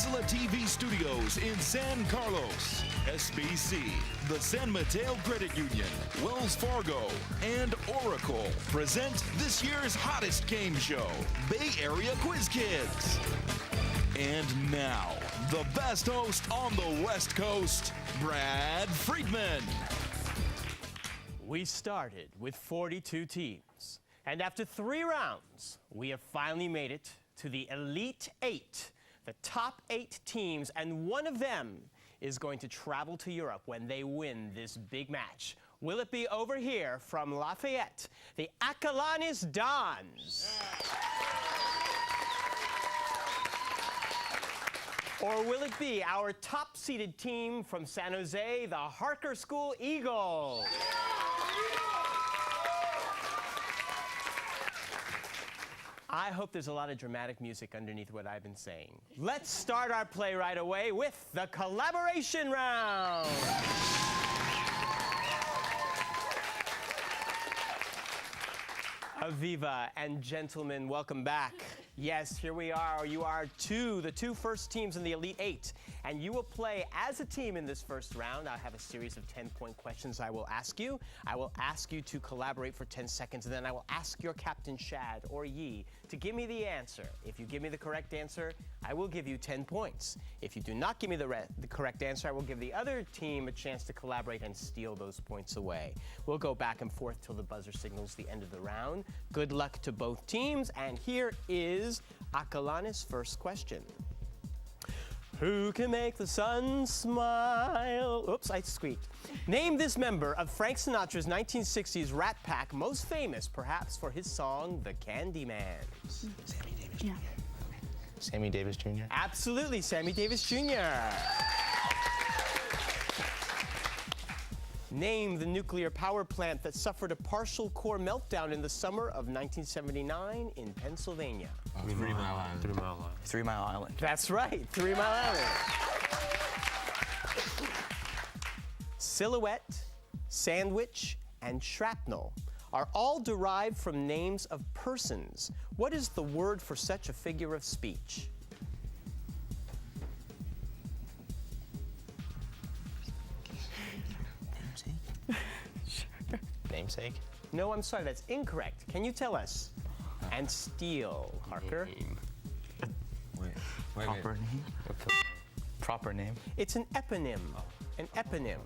Peninsula TV studios in San Carlos, SBC, the San Mateo Credit Union, Wells Fargo, and Oracle present this year's hottest game show, Bay Area Quiz Kids. And now, the best host on the West Coast, Brad Friedman. We started with 42 teams, and after 3 rounds, we have finally made it to the Elite 8, the top 8 teams, and one of them is going to travel to Europe when they win this big match. Will it be over here from Lafayette, the Acalanes Dons? Or will it be our top-seeded team from San Jose, the Harker School Eagles? I hope there's a lot of dramatic music underneath what I've been saying. Let's start our play right away with the collaboration round. Aviva and gentlemen, welcome back. Yes, here we are. You are the two first teams in the Elite 8, and you will play as a team in this first round. I have a series of 10-point questions I will ask you. I will ask you to collaborate for 10 seconds, and then I will ask your captain, Shad or Yi, to give me the answer. If you give me the correct answer, I will give you 10 points. If you do not give me the correct answer, I will give the other team a chance to collaborate and steal those points away. We'll go back and forth till the buzzer signals the end of the round. Good luck to both teams, and here is Acalanes' first question. Who can make the sun smile? Oops, I squeaked. Name this member of Frank Sinatra's 1960s Rat Pack, most famous perhaps for his song, The Candyman. Sammy Davis Jr. Yeah. Sammy Davis Jr. Absolutely, Sammy Davis Jr. Name the nuclear power plant that suffered a partial core meltdown in the summer of 1979 in Pennsylvania. 3 Mile Island. 3 Mile Island. 3 Mile Island. That's right, 3 Mile Island. Silhouette, sandwich, and shrapnel are all derived from names of persons. What is the word for such a figure of speech? Namesake? No, I'm sorry, that's incorrect. Can you tell us? And steal, Harker. Wait. Proper name? Proper name? It's an eponym. An eponym.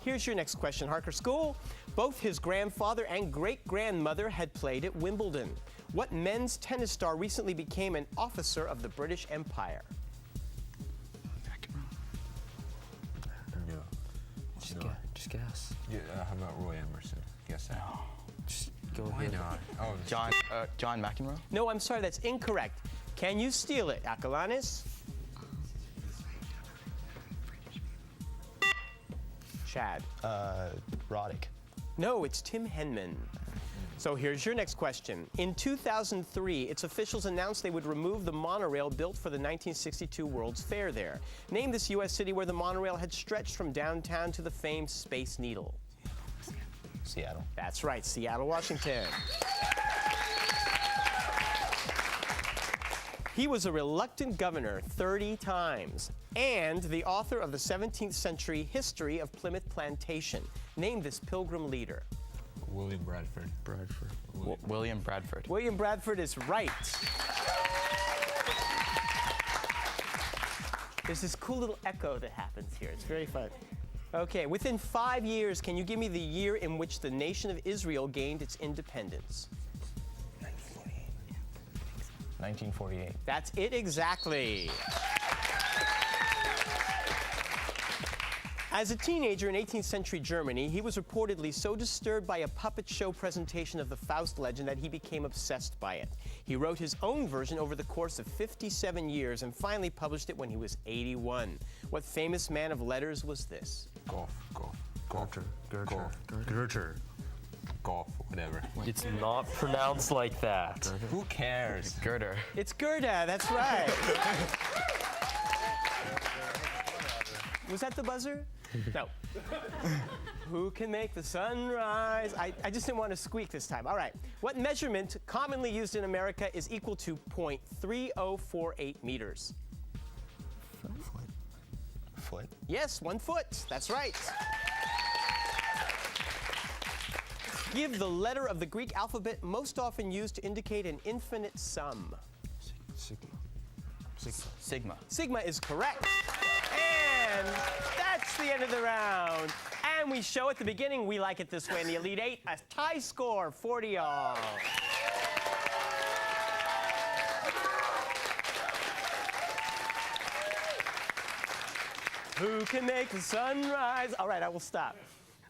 Here's your next question, Harker School. Both his grandfather and great-grandmother had played at Wimbledon. What men's tennis star recently became an officer of the British Empire? Just guess. Yeah, how about Roy Emerson? Guess that. No. Just go Why ahead. not? Oh, John McEnroe? No, I'm sorry, that's incorrect. Can you steal it, Acalanes? Shad. Roddick. No, it's Tim Henman. So here's your next question. In 2003, its officials announced they would remove the monorail built for the 1962 World's Fair there. Name this U.S. city where the monorail had stretched from downtown to the famed Space Needle. Seattle. That's right, Seattle, Washington. He was a reluctant governor 30 times and the author of the 17th century history of Plymouth Plantation. Name this pilgrim leader. William Bradford. William Bradford. William Bradford is right. There's this cool little echo that happens here. It's very fun. Okay, within 5 years, can you give me the year in which the nation of Israel gained its independence? 1948. That's it exactly. As a teenager in 18th century Germany, he was reportedly so disturbed by a puppet show presentation of the Faust legend that he became obsessed by it. He wrote his own version over the course of 57 years and finally published it when he was 81. What famous man of letters was this? Goethe, whatever. It's not pronounced like that. Who cares? Goethe. It's Goethe, that's right. Was that the buzzer? No. Who can make the sun rise? I just didn't want to squeak this time. All right. What measurement commonly used in America is equal to .3048 meters? foot. Yes, 1 foot. That's right. Give the letter of the Greek alphabet most often used to indicate an infinite sum. Sigma. Sigma is correct. And that's the end of the round. And we show at the beginning, we like it this way in the Elite Eight, a tie score, 40-all. Who can make the sun rise? All right, I will stop.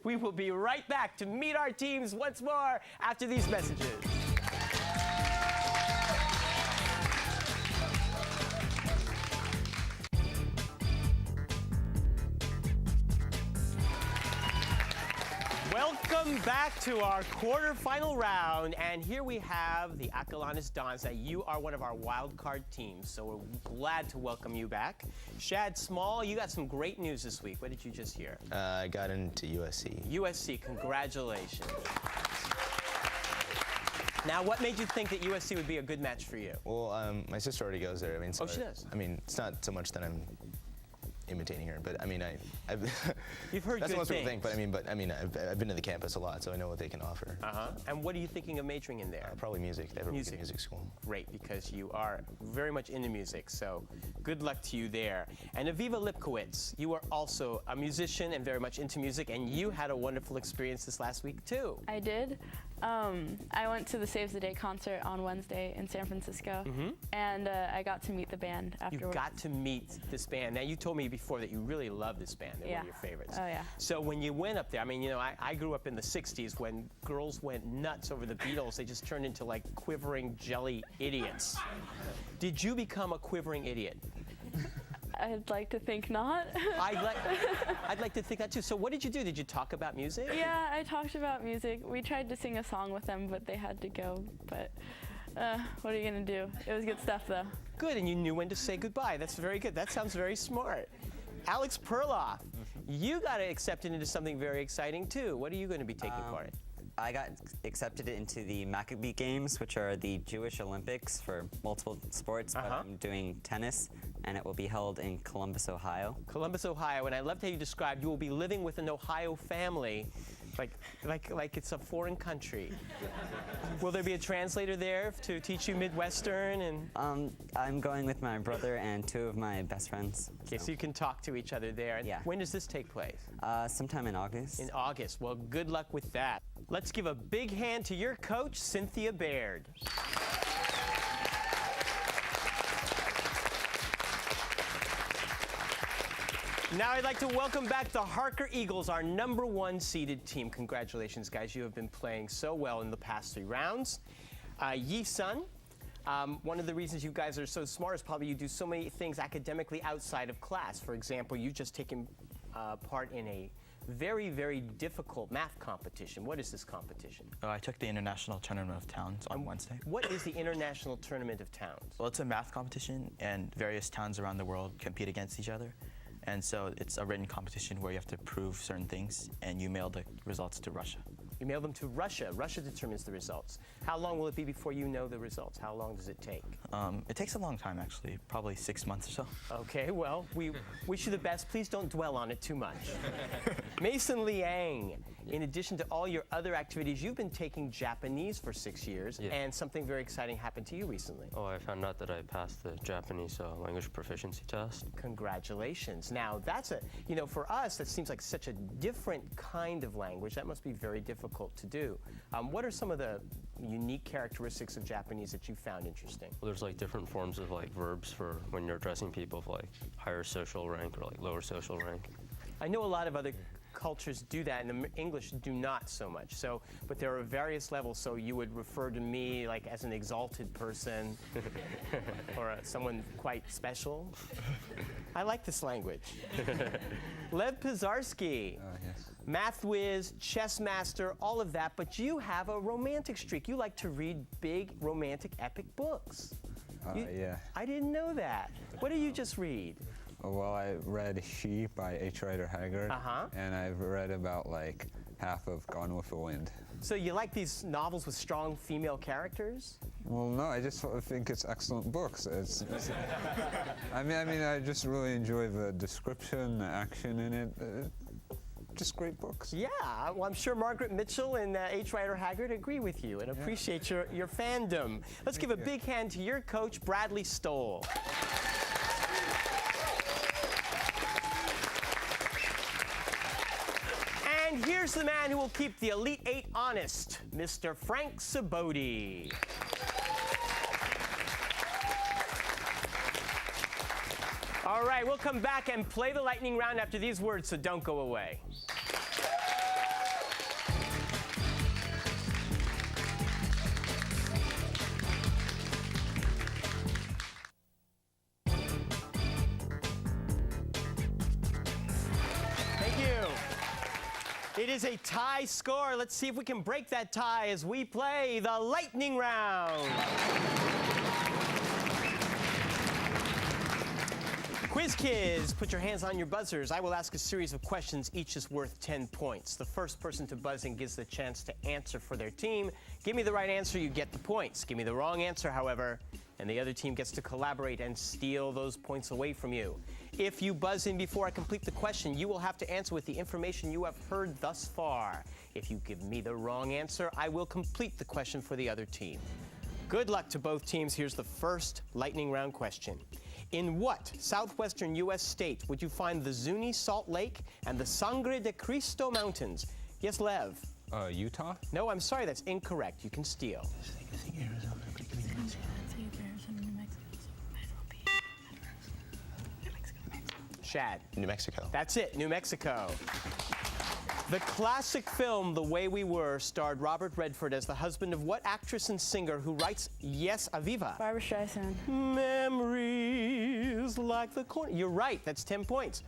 We will be right back to meet our teams once more after these messages. Welcome back to our quarterfinal round, and here we have the Acalanes Dons. Now, you are one of our wild card teams, so we're glad to welcome you back. Shad Small, you got some great news this week. What did you just hear? I got into USC. USC, congratulations. Now, what made you think that USC would be a good match for you? Well, my sister already goes there. I mean, so she does? I mean, it's not so much that I'm imitating her, but I mean, I've You've heard that's good what most people things. think. But I mean, I've been to the campus a lot, so I know what they can offer. And what are you thinking of majoring in there? Probably music. They have a Music. music school. Great, because you are very much into music, so good luck to you there. And Aviva Lipkowitz, you are also a musician and very much into music, and you had a wonderful experience this last week, too. I did. I went to the Saves the Day concert on Wednesday in San Francisco, and I got to meet the band You afterwards. got to meet this band. Now, you told me before that you really love this band. They're one of your favorites. Oh, yeah. So when you went up there, I mean, you know, I grew up in the 60s when girls went nuts over the Beatles. They just turned into, like, quivering jelly idiots. Did you become a quivering idiot? I'd like to think not. I'd like to think that, too. So what did you do? Did you talk about music? Yeah, I talked about music. We tried to sing a song with them, but they had to go. But what are you going to do? It was good stuff, though. Good, and you knew when to say goodbye. That's very good. That sounds very smart. Alex Perloff, you got accepted into something very exciting, too. What are you going to be taking part in? I got accepted into the BAQK Games, which are the Jewish Olympics for multiple sports, but I'm doing tennis, and it will be held in Columbus, Ohio. Columbus, Ohio, and I loved how you described you will be living with an Ohio family, like it's a foreign country. Will there be a translator there to teach you Midwestern? And I'm going with my brother and two of my best friends. okay, so you can talk to each other there. And Yeah. when does this take place? Sometime in August. In August. Well, good luck with that. Let's give a big hand to your coach, Cynthia Baird. Now I'd like to welcome back the Harker Eagles, our #1 seeded team. Congratulations, guys. You have been playing so well in the past 3 rounds. Yi Sun, one of the reasons you guys are so smart is probably you do so many things academically outside of class. For example, you've just taken part in a very, very difficult math competition. What is this competition? I took the International Tournament of Towns on Wednesday. What is the International Tournament of Towns? Well, it's a math competition, and various towns around the world compete against each other. And so it's a written competition where you have to prove certain things, and you mail the results to Russia. You mail them to Russia. Russia determines the results. How long will it be before you know the results? How long does it take? It takes a long time, actually, probably 6 months or so. Okay, well, we wish you the best. Please don't dwell on it too much. Mason Liang, in addition to all your other activities, you've been taking Japanese for 6 years, and something very exciting happened to you recently. Oh, I found out that I passed the Japanese language proficiency test. Congratulations. Now, that's for us, that seems like such a different kind of language. That must be very difficult to do. What are some of the unique characteristics of Japanese that you found interesting? Well, there's like different forms of like verbs for when you're addressing people of like higher social rank or like lower social rank. I know a lot of other cultures do that, and the English do not so much. So, but there are various levels. So you would refer to me like as an exalted person, or someone quite special. I like this language. Lev Pizarski, Yes. math whiz, chess master, all of that. But you have a romantic streak. You like to read big, romantic, epic books. Yeah. I didn't know that. What did you just read? Well, I read She by H. Rider Haggard, and I've read about like half of Gone with the Wind. So you like these novels with strong female characters? Well, no, I just think it's excellent books. I mean, I just really enjoy the description, the action in it. Just great books. Yeah, well, I'm sure Margaret Mitchell and H. Rider Haggard agree with you and appreciate your fandom. Let's give a big hand to your coach, Bradley Stoll. And here's the man who will keep the Elite Eight honest, Mr. Frank Saboti. All right, we'll come back and play the lightning round after these words, so don't go away. Thank you. It is a tie score. Let's see if we can break that tie as we play the lightning round. Quiz Kids, put your hands on your buzzers. I will ask a series of questions, each is worth 10 points. The first person to buzz in gets the chance to answer for their team. Give me the right answer, you get the points. Give me the wrong answer, however, and the other team gets to collaborate and steal those points away from you. If you buzz in before I complete the question, you will have to answer with the information you have heard thus far. If you give me the wrong answer, I will complete the question for the other team. Good luck to both teams. Here's the first lightning round question. In what southwestern U.S. state would you find the Zuni Salt Lake and the Sangre de Cristo Mountains? Yes, Lev. Utah? No, I'm sorry, that's incorrect. You can steal. Shad. New Mexico. That's it, New Mexico. The classic film The Way We Were starred Robert Redford as the husband of what actress and singer who writes Yes, Aviva? Barbara Streisand. Memories like the corner. You're right, that's 10 points.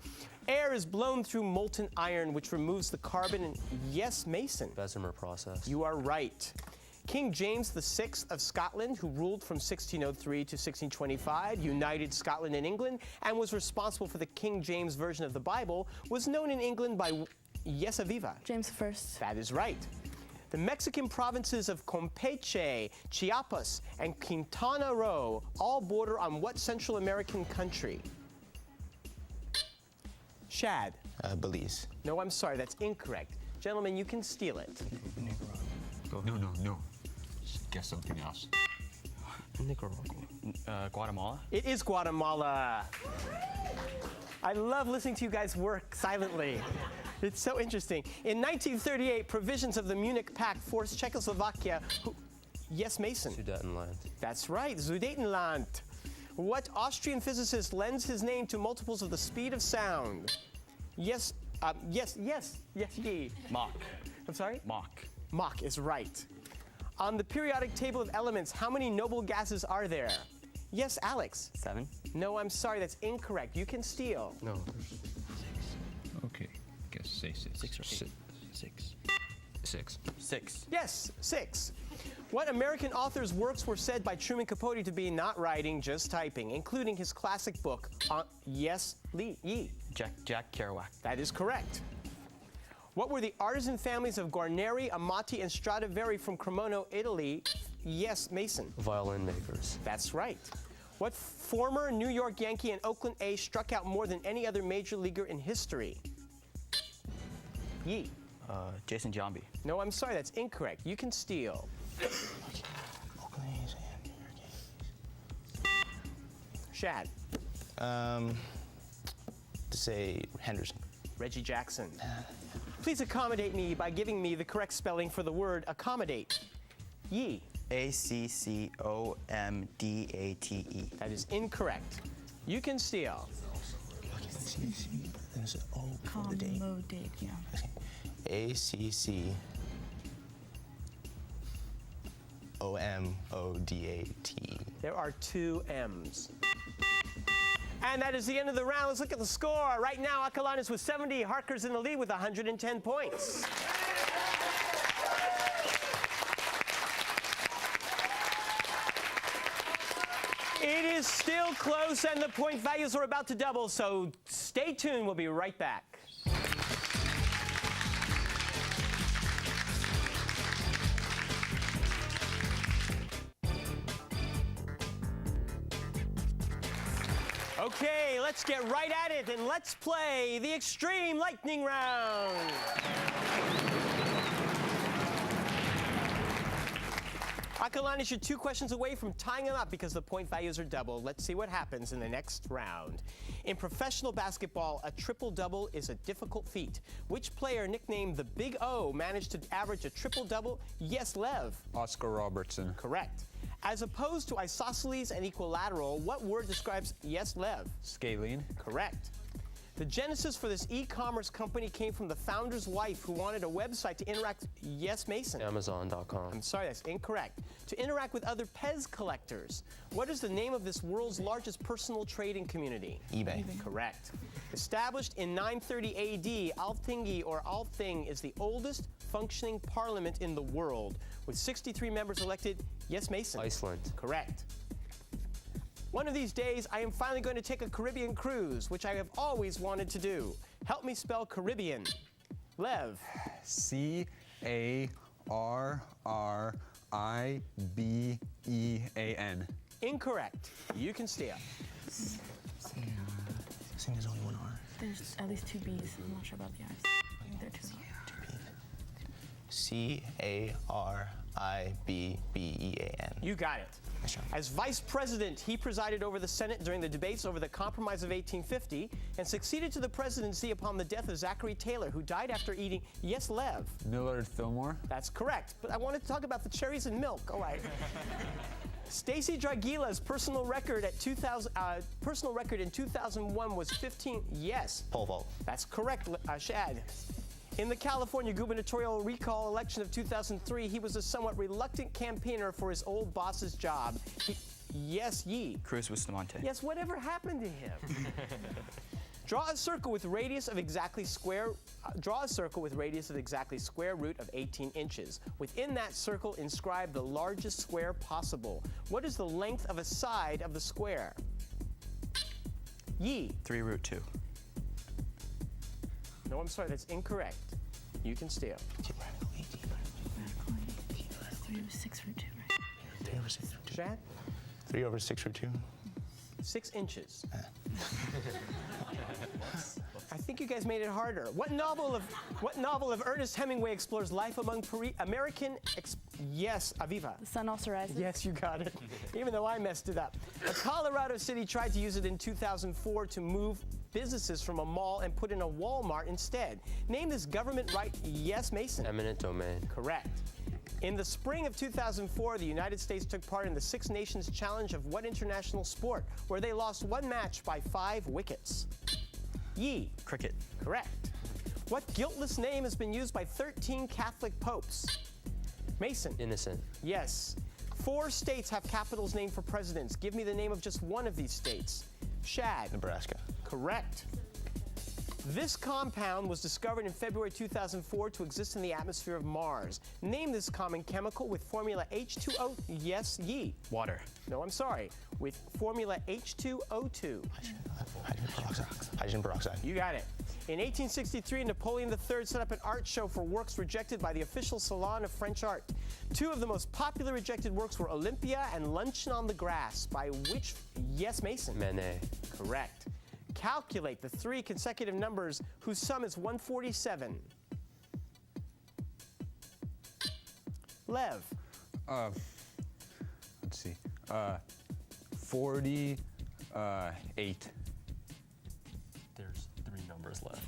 Air is blown through molten iron, which removes the carbon and yes, Mason. Bessemer process. You are right. King James VI of Scotland, who ruled from 1603 to 1625, united Scotland and England, and was responsible for the King James Version of the Bible, was known in England by Yes, Aviva. James I. That is right. The Mexican provinces of Campeche, Chiapas, and Quintana Roo all border on what Central American country? Shad. Belize. No, I'm sorry, that's incorrect. Gentlemen, you can steal it. No. Just guess something else. Nicaragua. Guatemala? It is Guatemala. I love listening to you guys work silently. It's so interesting. In 1938, provisions of the Munich Pact forced Czechoslovakia. Yes, Mason. Sudetenland. That's right, Sudetenland. What Austrian physicist lends his name to multiples of the speed of sound? Yes, ye. Mach. I'm sorry? Mach. Mach is right. On the periodic table of elements, how many noble gases are there? Yes, Alex. 7. No, I'm sorry, that's incorrect. You can steal. No. Okay, guess say 6. 6 or 8. 6. 6. Yes, 6. What American author's works were said by Truman Capote to be not writing, just typing, including his classic book, Yes, Ye? Jack Kerouac. That is correct. What were the artisan families of Guarneri, Amati, and Stradivari from Cremona, Italy? Yes, Mason. Violin makers. That's right. What former New York Yankee and Oakland A struck out more than any other major leaguer in history? Ye. Jason Giambi. No, I'm sorry, that's incorrect. You can steal. Shad. To say Henderson. Reggie Jackson. Please accommodate me by giving me the correct spelling for the word accommodate. Ye. ACCOMDATE. That is incorrect. You can steal. Accommodate, yeah. ACCOMODATE. There are 2 M's. And that is the end of the round. Let's look at the score. Right now, Acalanes with 70. Harker's in the lead with 110 points. It is still close, and the point values are about to double, so stay tuned. We'll be right back. Okay, let's get right at it and let's play the Extreme Lightning Round. Acalanes, you're 2 questions away from tying them up because the point values are double. Let's see what happens in the next round. In professional basketball, a triple-double is a difficult feat. Which player, nicknamed the Big O, managed to average a triple-double? Yes, Lev. Oscar Robertson. Correct. As opposed to isosceles and equilateral, what word describes yes, Lev? Scalene. Correct. The genesis for this e-commerce company came from the founder's wife who wanted a website to interact. Yes, Mason. Amazon.com. I'm sorry, that's incorrect. To interact with other Pez collectors. What is the name of this world's largest personal trading community? eBay. Correct. Established in 930 AD, Alþingi or Althing is the oldest functioning parliament in the world, with 63 members elected. Yes, Mason. Iceland. Correct. One of these days, I am finally going to take a Caribbean cruise, which I have always wanted to do. Help me spell Caribbean. Lev. Caribbean. Incorrect. You can stay up. I think there's only one R. There's at least 2 B's. I'm not sure about the I's. I think they're 2 Caribbean. You got it. Nice job. As vice president, he presided over the Senate during the debates over the Compromise of 1850 and succeeded to the presidency upon the death of Zachary Taylor, who died after eating, yes, Lev. Millard Fillmore. That's correct. But I wanted to talk about the cherries and milk. All right. Stacy Dragila's personal record in 2001 was 15. Yes. Pole vault. That's correct, Shad. In the California gubernatorial recall election of 2003, he was a somewhat reluctant campaigner for his old boss's job. Yes, Yee. Cruz Bustamante. Yes, whatever happened to him? Draw a circle with radius of exactly square root of 18 inches. Within that circle, inscribe the largest square possible. What is the length of a side of the square? Yee. 3 root 2. No, I'm sorry, that's incorrect. You can steal. 3 over 6 root 2, right? 3 over 6 root 2. Shad? 3 over 6 root 2. 6 inches. I think you guys made it harder. What novel of Ernest Hemingway explores life among Yes, Aviva. The sun also rises. Yes, you got it. Even though I messed it up. A Colorado city tried to use it in 2004 to move businesses from a mall and put in a Walmart instead. Name this government right. Yes, Mason. Eminent domain. Correct. In the spring of 2004, the United States took part in the Six Nations Challenge of what international sport, where they lost one match by 5 wickets? Yee. Cricket. Correct. What guiltless name has been used by 13 Catholic popes? Mason. Innocent. Yes. 4 states have capitals named for presidents. Give me the name of just one of these states. Shad. Nebraska. Correct. This compound was discovered in February 2004 to exist in the atmosphere of Mars. Name this common chemical with formula H2O. Yes, Yee. Water. No, I'm sorry. With formula H2O2. Hydrogen peroxide. You got it. In 1863, Napoleon III set up an art show for works rejected by the official Salon of French Art. 2 of the most popular rejected works were Olympia and Luncheon on the Grass, by which, yes, Mason? Manet. Correct. Calculate the 3 consecutive numbers whose sum is 147. Lev. Let's see. 48. There's 3 numbers left.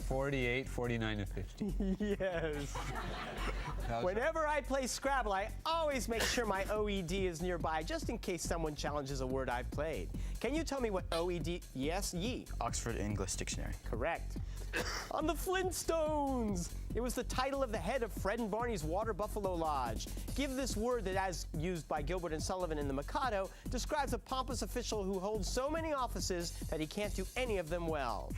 48, 49, and 50. Yes. Whenever I play Scrabble, I always make sure my OED is nearby, just in case someone challenges a word I've played. Can you tell me what OED? Yes, Yee. Oxford English Dictionary. Correct. On the Flintstones. It was the title of the head of Fred and Barney's Water Buffalo Lodge. Give this word that, as used by Gilbert and Sullivan in The Mikado, describes a pompous official who holds so many offices that he can't do any of them well.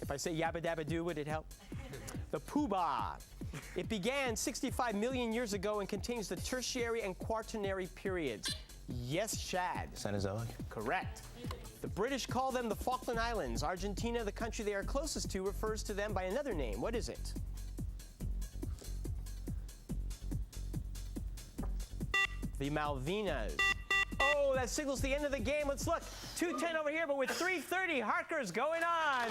If I say yabba dabba doo, would it help? The poobah. It began 65 million years ago and contains the Tertiary and Quaternary periods. Yes, Shad. Cenozoic. Correct. The British call them the Falkland Islands. Argentina, the country they are closest to, refers to them by another name. What is it? the Malvinas. Oh, that signals the end of the game. Let's look. 2:10 over here, but with 3:30, Harker's going on.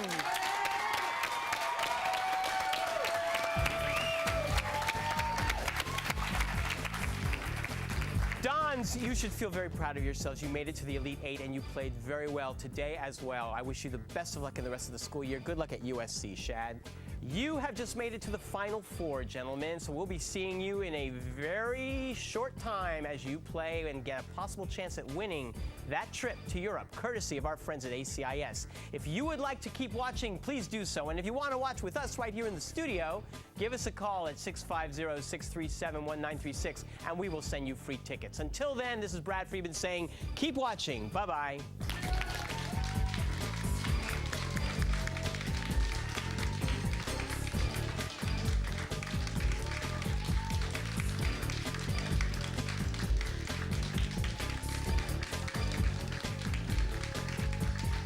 Dons, you should feel very proud of yourselves. You made it to the Elite Eight, and you played very well today as well. I wish you the best of luck in the rest of the school year. Good luck at USC, Shad. You have just made it to the Final Four, gentlemen, so we'll be seeing you in a very short time as you play and get a possible chance at winning that trip to Europe, courtesy of our friends at ACIS. If you would like to keep watching, please do so. And if you want to watch with us right here in the studio, give us a call at 650-637-1936, and we will send you free tickets. Until then, this is Brad Friedman saying, keep watching. Bye-bye.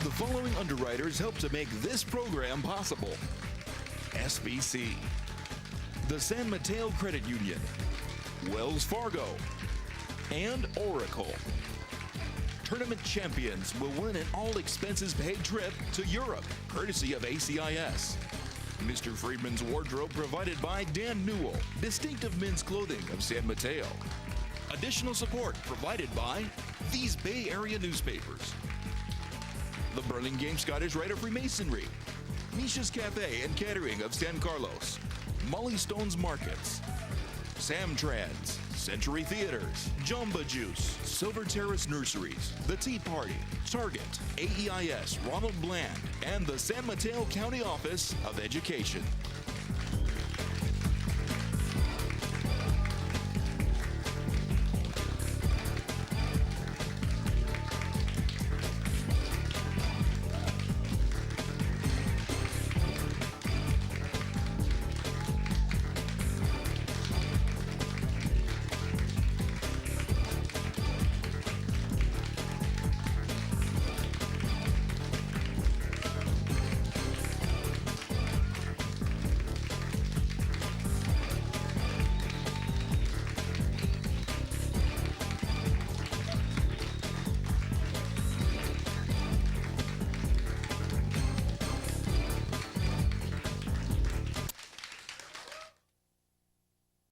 The following underwriters help to make this program possible: SBC, the San Mateo Credit Union, Wells Fargo, and Oracle. Tournament champions will win an all-expenses-paid trip to Europe, courtesy of ACIS. Mr. Friedman's wardrobe provided by Dan Newell, distinctive men's clothing of San Mateo. Additional support provided by these Bay Area newspapers: the Burlingame Scottish Rite of Freemasonry, Misha's Cafe and Catering of San Carlos, Molly Stone's Markets, Sam Trans, Century Theaters, Jamba Juice, Silver Terrace Nurseries, The Tea Party, Target, AEIS, Ronald Bland, and the San Mateo County Office of Education.